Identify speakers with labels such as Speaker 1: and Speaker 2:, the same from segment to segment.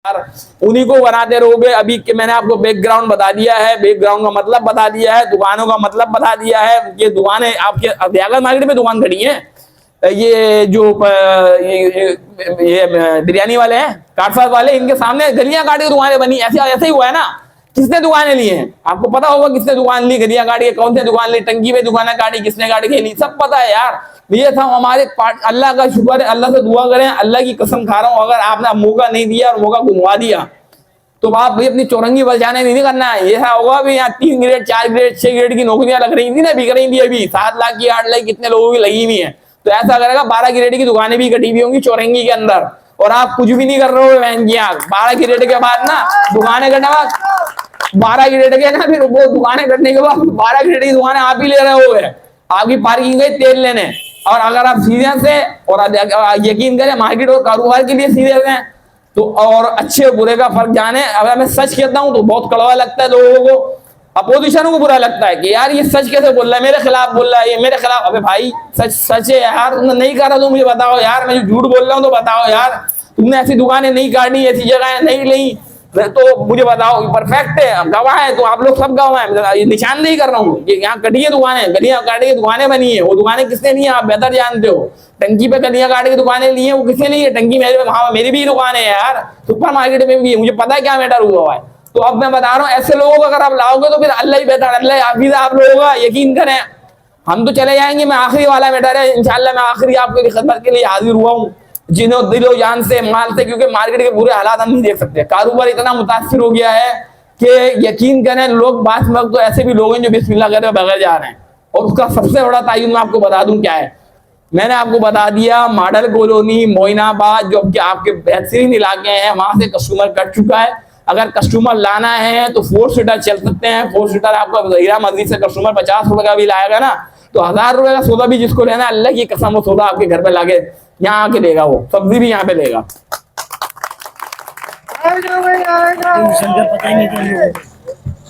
Speaker 1: उन्हीं को बनाते रहोगे। अभी के मैंने आपको बैकग्राउंड बता दिया है, बैकग्राउंड का मतलब बता दिया है, दुकानों का मतलब बता दिया है। ये दुकानें आपके दयागंज मार्केट में दुकान खड़ी है। ये जो ये बिरयानी वाले हैं, काटसाज वाले, इनके सामने गलियां काट के दुकानें बनी। ऐसे ऐसे ही हुआ है ना। किसने दुकानें ली हैं आपको पता होगा, किसने दुकान ली, गलियां काटी, कौन से दुकान ली, टंकी पे दुकानें काटी, किसने काटी के ली, सब पता है यार। ये था हमारे अल्लाह का शुक्र है, अल्लाह से दुआ करें, अल्लाह की कसम खा रहा हूं, अगर आपने मौका नहीं दिया और मौका घुमवा दिया तो आप भी अपनी चौरंगी बचाने नहीं करना है। ऐसा होगा भी यहाँ 3 ग्रेड 4 ग्रेड 6 ग्रेड की नौकरियां लग रही थी ना, बिक रही थी अभी 7 लाख की 8 लाख कितने लोगों की लगी हुई है। तो ऐसा करेगा 12 ग्रेड की दुकानें भी कटी हुई होंगी चौरंगी के अंदर, और आप कुछ भी नहीं कर रहे हो बहन की आग। 12 ग्रेड के बाद ना दुकानें कटवा, 12 ग्रेड के ना, फिर वो दुकानें कटने के बाद 12 ग्रेड की दुकानें आप ही ले रहे हो। आपकी पार्किंग गई तेल लेने। और अगर आप सीरियस है और यकीन करें मार्केट और कारोबार के लिए सीरियस हैं तो, और अच्छे बुरे का फर्क जाने। अगर मैं सच कहता हूं तो बहुत कड़वा लगता है लोगों को, अपोजिशन को बुरा लगता है कि यार ये सच कैसे बोल रहा है, मेरे खिलाफ बोल रहा है, ये मेरे खिलाफ। अबे भाई सच सच है यार, तुमने नहीं करा तो मुझे बताओ यार, मैं झूठ बोल रहा हूं तो बताओ यार, तुमने ऐसी दुकानें नहीं काटी, ऐसी जगह नहीं ली तो मुझे बताओ। परफेक्ट है, गवाह है, तो आप लोग सब गवाह हैं, ये निशान नहीं कर रहा हूँ कि यहाँ कटी है दुकानें, गलियां काट के दुकानें बनी है। वो दुकानें किसने ली है आप बेहतर जानते हो। टंकी पे गलियां काट के दुकानें ली है, वो किसने ली है, टंकी मेरे वहां मेरी भी दुकान है यार, सुपर मार्केट में भी है, मुझे पता है क्या मैटर हुआ है। तो अब मैं बता रहा हूँ ऐसे लोगों को अगर आप लाओगे तो फिर अल्लाह ही बेहतर, अल्लाह हाफिज आप लोगों का, यकीन करें। हम तो चले जाएंगे, मैं आखिरी वाला मैटर है, इंशाल्लाह मैं आखिरी आपकी खिदमत के लिए हाजिर हुआ हूँ, जिन्हों दिलो जान से माल से, क्योंकि मार्केट के बुरे हालात हम नहीं देख सकते। कारोबार इतना मुतासिर हो गया है कि यकीन करें लोग बात वक्त तो ऐसे भी लोग हैं जो बिस्मिल्लाह करे बगैर जा रहे हैं। और उसका सबसे बड़ा तायुन मैं आपको बता दूं क्या है। मैंने आपको बता दिया मॉडल कॉलोनी मोइनाबाद जो आपके बेहतरीन इलाके हैं, वहां से कस्टमर कट चुका है। अगर कस्टमर लाना है तो 4 सीटर चल सकते हैं। 4 सीटर आपका हीरा मस्जिद से कस्टमर 50 रुपए का भी लाएगा ना, तो 1000 रुपए का सौदा भी जिसको लेना, अल्लाह की कसम वो सौदा आपके घर पे लाके यहाँ आके देगा, वो सब्जी भी यहाँ पे लेगा।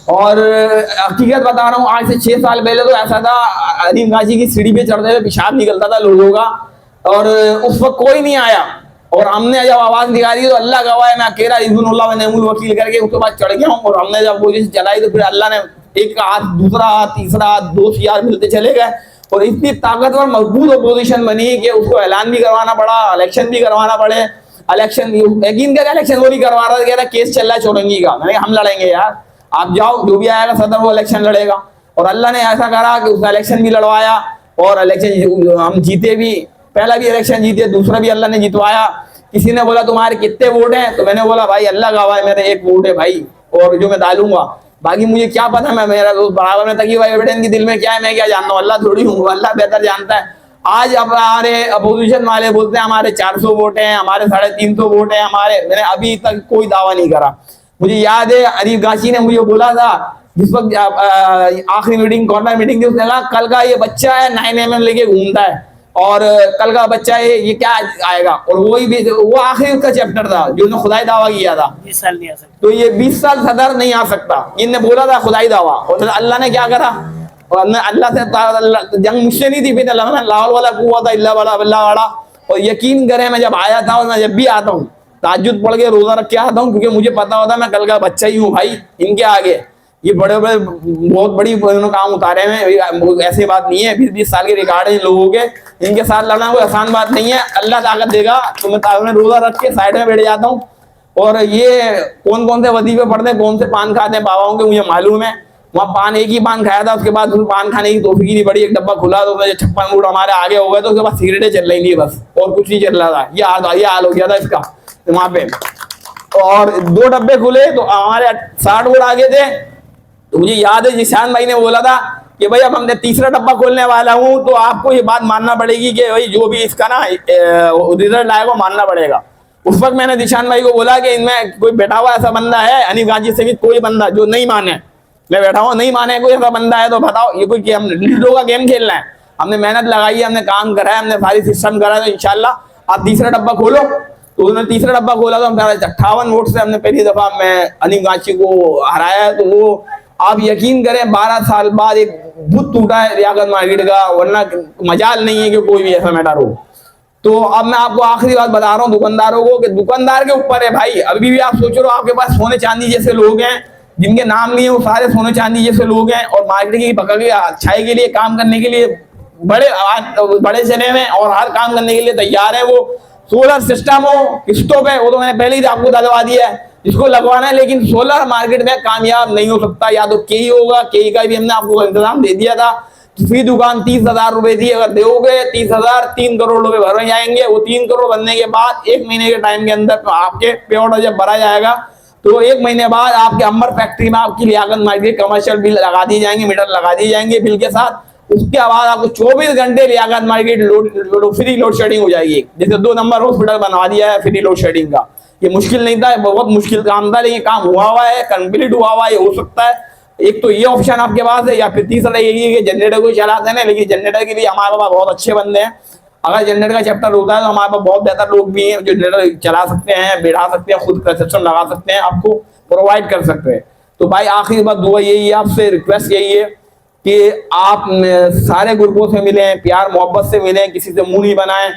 Speaker 1: और हकीकत बता रहा हूँ, आज से 6 साल पहले तो ऐसा था, अदीम गाजी की सीढ़ी पे चढ़ते हुए पेशाब निकलता था लोगों का, और उस वक्त कोई नहीं आया। और हमने जब आवाज निकाली तो अल्लाह गवाह है, मैं अकेला इज़्नुल्लाह व नेमुल वकील करके उसके बाद चढ़ गया हूँ। और हमने जब कोशिश चलाई तो फिर अल्लाह ने एक हाथ, दूसरा हाथ, तीसरा हाथ, 2 यार मिलते चले गए, और इतनी ताकतवर मजबूत अपोजिशन बनी कि उसको ऐलान भी करवाना पड़ा, इलेक्शन भी करवाना पड़े। इलेक्शन यकीन कर इलेक्शन वो नहीं करवा रहा, कह रहा केस चल रहा है चौरंगी का। मैंने हम लड़ेंगे यार, आप जाओ, जो भी आएगा सदर वो इलेक्शन लड़ेगा। और अल्लाह ने ऐसा करा कि उसका इलेक्शन भी लड़वाया, और इलेक्शन हम जीते भी। पहला भी इलेक्शन जीते, दूसरा भी अल्लाह ने जितवाया। किसी ने बोला तुम्हारे कितने वोट हैं, तो मैंने बोला भाई अल्लाह गवाह है मेरे 1 वोट है भाई, और जो मैं डालूंगा, बाकी मुझे क्या पता, मैं मेरा दोस्त बराबर में तकी भाई बेटे इनके दिल में क्या है, मैं क्या जानता हूँ, अल्लाह थोड़ी हूँ, अल्लाह बेहतर जानता है। आज अब हमारे अपोजिशन वाले बोलते हैं हमारे 400 वोट हैं, हमारे 350 वोट हैं हमारे। मैंने अभी तक कोई दावा नहीं करा। मुझे याद है अरीफ गाची ने मुझे बोला था जिस वक्त आखिरी मीटिंग, कॉर्नर मीटिंग थी, उसने कहा कल का ये बच्चा है 9mm लेके घूमता है, और कल का बच्चा है ये क्या आएगा। और वही वो आखिरी उसका चैप्टर था जो उन्होंने खुदाई दावा किया था,
Speaker 2: 20 साल नहीं आ सकता।
Speaker 1: तो ये 20 साल सदर नहीं आ सकता, इनने बोला था खुदाई दावा। और अल्लाह ने क्या करा, और अल्लाह से जंग मुझसे नहीं थी, फिर लाहौल वाला कुआ था इल्ला वाला बिल्ला वाला। और यकीन करें मैं जब आया था, और मैं जब भी आता हूँ ताज्जुद पढ़ के रोजा रख के आता हूँ, क्योंकि मुझे पता होता मैं कल का बच्चा ही हूँ भाई। इनके आगे ये बड़े बड़े बहुत बड़ी काम उतारे हैं, ऐसी बात नहीं है। 20-20 साल के रिकॉर्ड है इन लोगों के, इनके साथ लड़ना कोई आसान बात नहीं है। अल्लाह ताकत देगा तो मैं रोजा रख के साइड में बैठ जाता हूँ। और ये कौन कौन से वजीफे पढ़ते हैं, कौन से पान खाते हैं बाबाओं के, मुझे मालूम है। वहाँ पान एक ही पान खाया था, उसके बाद पान खाने की तौफीक नहीं पड़ी। एक डब्बा खुला तो 56 फुट हमारे आगे हो गए, तो उसके बाद सिगरेटें चल रही थी बस, और कुछ नहीं चल रहा था। ये हाल हो गया था इसका वहां पे। और 2 डब्बे खुले तो हमारे 60 वोट आगे थे। तो मुझे याद है जिशान भाई ने बोला था कि भाई अब हमने तीसरा डब्बा खोलने वाला हूँ, तो आपको ये बात मानना पड़ेगी कि भाई जो भी इसका ना रिजल्ट आएगा मानना पड़ेगा। उस वक्त मैंने जिशान भाई को बोला कि इनमें कोई बैठा हुआ ऐसा बंदा है, हनीफ गाजी समेत कोई बंदा जो नहीं माने। मैं बैठा हूँ, नहीं माने कोई ऐसा बंदा है तो बताओ। ये कोई हम लीडरों का गेम खेलना है? हमने मेहनत लगाई है, हमने काम करा है, हमने सारी सिस्टम करा है, तो इंशाल्लाह आप तीसरा डब्बा खोलो। तो उन्होंने तीसरा डब्बा खोला, तो हम 58 वोट से हमने पहली दफा मैं हनीफ गाजी को हराया है। तो वो आप यकीन करें 12 साल बाद एक बुत टूटा है रियासत मार्केट का, वरना मजाल नहीं है कि कोई भी ऐसा मैटर हो। तो अब मैं आपको आखिरी बात बता रहा हूँ दुकानदारों को कि दुकानदार के ऊपर है भाई। अभी भी आप सोच रहे हो आपके पास सोने चांदी जैसे लोग हैं जिनके नाम नहीं है, वो सारे सोने चांदी जैसे लोग हैं और मार्केट की पकड़ के अच्छाई के लिए काम करने के लिए बड़े चले में और हर काम करने के लिए तैयार है। वो सोलर सिस्टम हो किस्तों पे, वो तो मैंने पहले ही आपको लगवा दिया है जिसको लगवाना है, लेकिन सोलर मार्केट में कामयाब नहीं हो सकता। या तो केई होगा, केई का भी हमने आपको इंतजाम दे दिया था। फी दुकान 30,000 रुपए थी, अगर दोगे 30,000 3 करोड़ रुपए भर जाएंगे। वो 3 करोड़ बनने के बाद 1 महीने के टाइम के अंदर आपके पे ऑर्डर जब भरा जाएगा तो 1 महीने बाद आपके अंबर फैक्ट्री में आपकी लियाकत मार्केट कमर्शियल बिल लगा दी जाएंगे, मीटर लगा दी जाएंगे बिल के साथ। उसके बाद आपको 24 घंटे Liaquat market free load shedding हो जाएगी। जैसे 2 नंबर हॉस्पिटल बनवा दिया है फ्री लोड शेडिंग का। ये मुश्किल नहीं था, बहुत मुश्किल काम था, लेकिन काम हुआ है, कंप्लीट हुआ है, हो सकता है। एक तो ये ऑप्शन आपके पास है, या फिर तीसरा यही है कि जनरेटर को चलाते हैं, लेकिन जनरेटर के लिए हमारे पास बहुत अच्छे बंदे हैं। अगर जनरेटर का चैप्टर होता है तो हमारे पास बहुत बेहतर लोग भी हैं जो जनरेटर चला सकते हैं, बैठा सकते हैं, खुद कंस्ट्रक्शन लगा सकते हैं, आपको प्रोवाइड कर सकते हैं। तो भाई आखिरी बात दुआ यही है, आपसे रिक्वेस्ट यही है कि आप सारे ग्रुपों से मिलें, प्यार मोहब्बत से मिलें, किसी से मुंह नहीं बनाएं।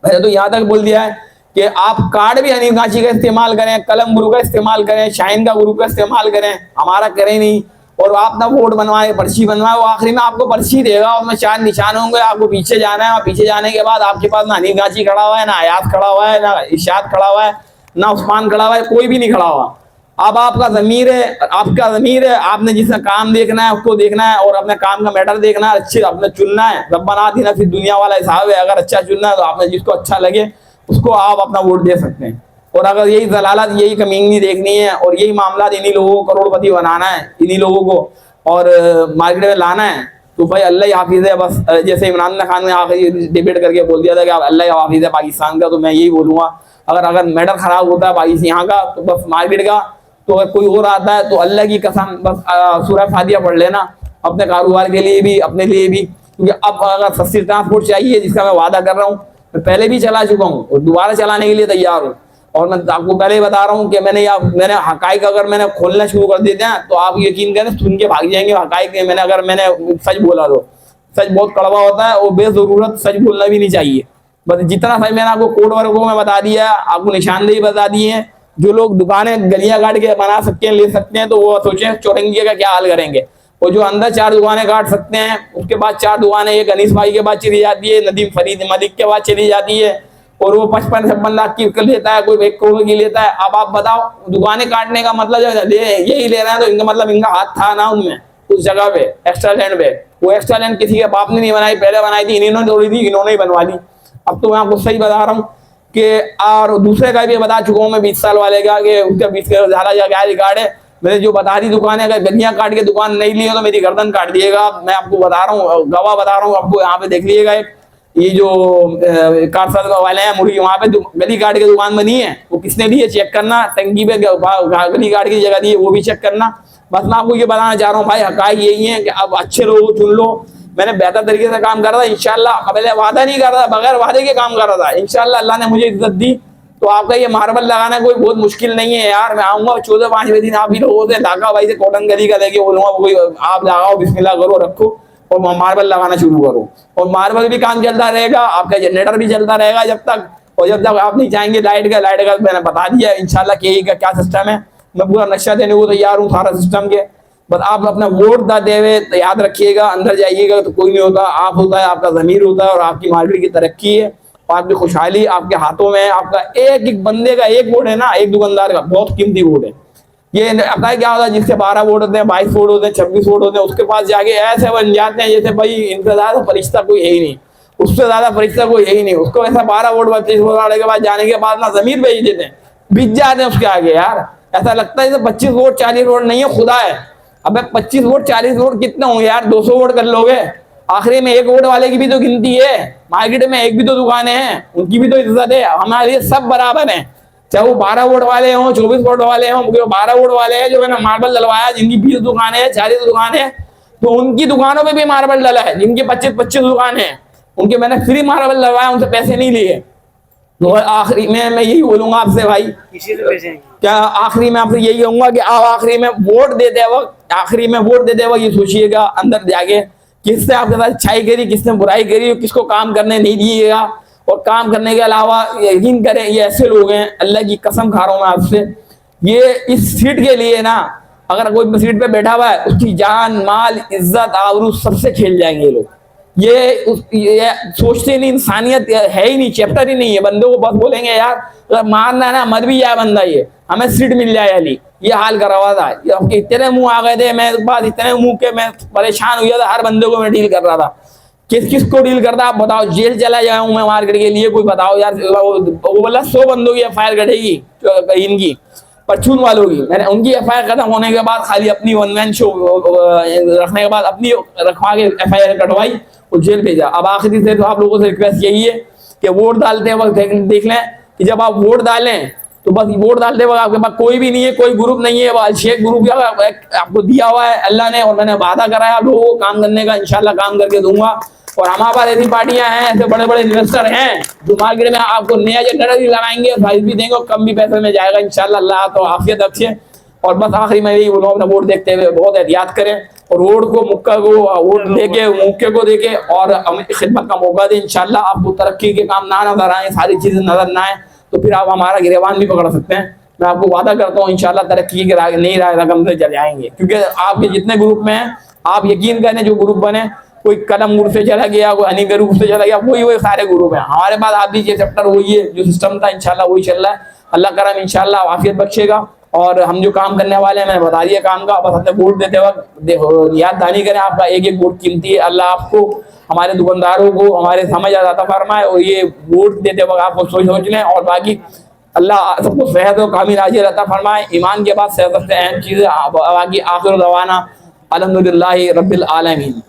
Speaker 1: मैंने तो यहाँ तक बोल दिया है कि आप कार्ड भी हनीफ गाची का इस्तेमाल करें, कलम गुरु का इस्तेमाल करें, शाहीन का गुरु का इस्तेमाल करें, हमारा करें नहीं। और आप ना वोट बनवाए, पर्ची बनवाए, वो आखिरी में आपको पर्ची देगा, उसमें 4 निशान होंगे, आपको पीछे जाना है। और पीछे जाने के बाद आपके पास ना हनीफ गाची खड़ा हुआ है, ना अयाज खड़ा हुआ है, ना इशाद खड़ा हुआ है, ना उस्मान खड़ा हुआ है, कोई भी नहीं खड़ा हुआ। अब आपका ज़मीर है, आपका ज़मीर है, आपने जिसका काम देखना है उसको देखना है और अपने काम का मैटर देखना है, अच्छे अपने चुनना है। रब्बना आतिना फिद दुनिया वाला हिसाब है, अगर अच्छा चुनना है तो आपने जिसको अच्छा लगे उसको आप अपना वोट दे सकते हैं। और अगर यही जलालत, यही कमीनी देखनी है और यही मामला इन्हीं लोगों को करोड़पति बनाना है, इन्हीं लोगों को और मार्केट में लाना है, तो भाई अल्लाह ही हाफिज है बस। जैसे इमरान खान ने आखिरी डिबेट करके बोल दिया था कि आप अल्लाह ही हाफिज है पाकिस्तान का, तो मैं यही बोलूँगा अगर मैटर खराब होता है पाकिस्तान यहाँ का तो बस मार्केट का, तो अगर कोई और आता है तो अल्लाह की कसम बस सूरह फातिहा पढ़ लेना अपने कारोबार के लिए भी, अपने लिए भी। क्योंकि अब अगर सस्ती ट्रांसपोर्ट चाहिए जिसका मैं वादा कर रहा हूँ, मैं पहले भी चला चुका हूँ और दोबारा चलाने के लिए तैयार हूँ। और मैं आपको पहले ही बता रहा हूँ कि मैंने हकाइक अगर मैंने खोलना शुरू कर देते हैं तो आप यकीन करें सुन के भाग जाएंगे हकाइक। मैंने सच बोला तो सच बहुत कड़वा होता है और बेजरूरत सच बोलना भी नहीं चाहिए। बस जितना सच मैंने आपको कोड वर्गों में बता दिया, आपको निशानदेही बता दी है। जो लोग दुकानें गलियां काट के बना सकते हैं, ले सकते हैं, तो वो सोचें चौरंगी का क्या हाल करेंगे। और जो अंदर 4 दुकानें काट सकते हैं, उसके बाद 4 दुकानें एक अनीस भाई के बाद चली जाती है, नदीम फरीद मलिक के बाद चली जाती है, और वो 55-56 लाख की लेता है, कोई 1 करोड़ की लेता है। अब आप बताओ दुकानें काटने का मतलब यही ले रहे हैं, तो इनका मतलब इनका हाथ था ना उनमें उस जगह पे एक्स्ट्रा लैंड पे। वो एक्स्ट्रा लैंड किसी के बाप ने नहीं बनाई, पहले बनाई थी, इन्होंने तोड़ी थी, इन्होंने ही बनवा दी। अब तो मैं आपको सही बता रहा हूँ कि और दूसरे का भी बता चुका हूँ मैं 20 साल वाले का कि उसका 20 का ज़्यादा क्या रिकॉर्ड है। मैंने जो बता दी दुकानें, अगर गलियां काट के दुकान नहीं ली हो तो मेरी गर्दन काट दिएगा। मैं आपको बता रहा हूँ, गवाह बता रहा हूँ आपको, यहाँ पे देख लीजिएगा ये जो कारसाद वाले हैं मुर्गी, वहाँ पे गली काट के दुकान बनी है, वो किसने ली है चेक करना। टंकी पे गली काट की जगह दी है, वो भी चेक करना। बस मैं आपको ये बताना चाह रहा हूँ भाई, हकायक यही है कि अब अच्छे लोगों को चुन लो। मैंने बेहतर तरीके से काम कर रहा था इंशाल्लाह, पहले वादा नहीं कर रहा था, बगैर वादे के काम कर रहा था। इंशाल्लाह अल्लाह ने मुझे इज्जत दी। तो आपका ये मार्बल लगाना कोई बहुत मुश्किल नहीं है यार। मैं आऊंगा 14-5 दिन, आप भी लोगों से ढाका भाई से कॉटन गली का लेके बोलूंगा कोई आप लगाओ, बिस्मिल्लाह करो, रखो और मार्बल लगाना शुरू करो। और मार्बल भी काम चलता रहेगा, आपका जनरेटर भी चलता रहेगा जब तक, और जब तक आप नहीं चाहेंगे लाइट का मैंने बता दिया इंशाल्लाह कि यही का क्या सिस्टम है। मैं पूरा नक्शा देने को तैयार हूँ सारा सिस्टम के। बस आप अपना वोट दे हुए याद रखिएगा, अंदर जाइएगा तो कोई नहीं होता, आप होता है, आपका ज़मीर होता है और आपकी मार्केट की तरक्की है और आपकी खुशहाली आपके हाथों में है। आपका एक एक बंदे का एक वोट है ना, एक दुकानदार का बहुत कीमती वोट है। ये पता है क्या होता है, जिसके 12 वोट होते हैं, 22 वोट होते हैं, 26 वोट होते हैं, उसके पास जाके ऐसे बन जाते हैं जैसे भाई इनसे ज्यादा फरिश्ता कोई है ही नहीं, उससे ज्यादा फरिश्ता कोई है ही नहीं। उसको ऐसा 12 वोट 25 वोट वाले के बाद जाने के बाद ना जमीर भेज देते हैं, बिक जाते हैं उसके आगे। यार ऐसा लगता है जैसे 25 वोट 40 वोट नहीं है, खुदा है। अब 25 वोट 40 वोट कितने होंगे यार, 200 वोट कर लोगे। आखिरी में 1 वोट वाले की भी तो गिनती है, मार्केट में एक भी तो दुकानें हैं, उनकी भी तो इज्जत है। हमारे लिए सब बराबर हैं, चाहे वो 12 वोट वाले हों, 24 वोट वाले हों। 12 वोट वाले हैं जो मैंने मार्बल डलवाया, जिनकी 20 दुकानें हैं, 40 दुकानें हैं, तो उनकी दुकानों पे भी मार्बल डला है। जिनकी 25-25 दुकानें हैं, उनके मैंने फ्री मार्बल डलवाया, उनसे पैसे नहीं लिए। तो आखिरी में मैं यही बोलूंगा आपसे भाई, क्या आखिरी में आपसे यही कहूंगा कि आप आखिरी में वोट देते वक्त ये सोचिएगा अंदर जाके किसने आपके साथ अच्छाई करी, किसने बुराई करी, किसको काम करने नहीं दिएगा। और काम करने के अलावा यकीन करें ये ऐसे लोग हैं, अल्लाह की कसम खा रहा हूं मैं आपसे, ये इस सीट के लिए ना, अगर कोई सीट पे बैठा हुआ है उसकी जान माल इज्जत आबरू सबसे खेल जाएंगे लोग। ये सोचते नहीं, इंसानियत है ही नहीं, चैप्टर ही नहीं है। बंदों को बस बोलेंगे यार अगर मारना है ना मर भी जाए बंदा, ये हमें सीट मिल जाए अली, ये हाल करा हुआ था। इतने मुंह आ गए थे, मैं बात इतने मुंह के मैं परेशान हो गया था, हर बंदे को मैं डील कर रहा था। किस किस को डील करता आप बताओ, जेल चला जाऊं मैं मार्केट के लिए, कोई बताओ यार। वो बोला 100 बंदों की एफआईआर कटेगी इनकी परचून वालों की। मैंने उनकी एफआईआर खत्म होने के बाद खाली अपनी वन मैन शो रखने के बाद अपनी रखवा के एफआईआर कटवाई और जेल भेजा। अब आखिरी से तो आप लोगों से रिक्वेस्ट यही है कि वोट डालते वक्त देख लें कि जब आप वोट डालें तो बस वोट डालते वक्त आपके पास कोई भी नहीं है, कोई ग्रुप नहीं है, शेख ग्रुप आपको दिया हुआ है अल्लाह ने, और मैंने वादा कराया आप लोगों को काम करने का, इंशाल्लाह काम करके दूंगा। और हमारे पास ऐसी पार्टियां हैं, ऐसे बड़े बड़े इन्वेस्टर हैं जो मार्केट में आपको नया जनरेटर भी लगाएंगे, प्राइस भी देंगे और कम भी पैसे में जाएगा इंशाल्लाह। अल्लाह तो आफियत रखे। और बस आखिरी में यही बोलूँ, अपना वोट देखते हुए बहुत एहतियात करें और वोट को मुक्का को वोट देके मुक्के को देके और हमें खिदमत का मौका दें। इंशाल्लाह आपको तरक्की के काम ना नजर आए, सारी चीजें नजर ना आए तो फिर आप हमारा गिरेबान भी पकड़ सकते हैं। मैं आपको वादा करता हूँ इंशाल्लाह तरक्की के नई रकम से चले जाएंगे, क्योंकि आपके जितने ग्रुप में हैं आप यकीन करें जो ग्रुप बने, कोई कलम ग्रुप से चला गया, कोई हनी ग्रुप से चला गया, वही सारे ग्रुप हैं हमारे पास। आप भी ये चैप्टर वही है, जो सिस्टम था इंशाल्लाह वही चल रहा है। अल्लाह करम इंशाल्लाह आफियत बख्शेगा। और हम जो काम करने वाले हैं मैंने बता दिया काम का, बस अपने वोट देते वक्त याद दहानी करें, आपका एक एक वोट कीमती है। अल्लाह आपको, हमारे दुकानदारों को हमारे समझ अता फरमाए और ये वोट देते वक्त आपको सोच लें। और बाकी अल्लाह सबको सेहत और कामिल आजिर अता फरमाए। ईमान के बाद सेहत सबसे अहम चीज़ है। बाकी आखिर दवाना अल्हम्दुलिल्लाहि रब्बिल आलमीन।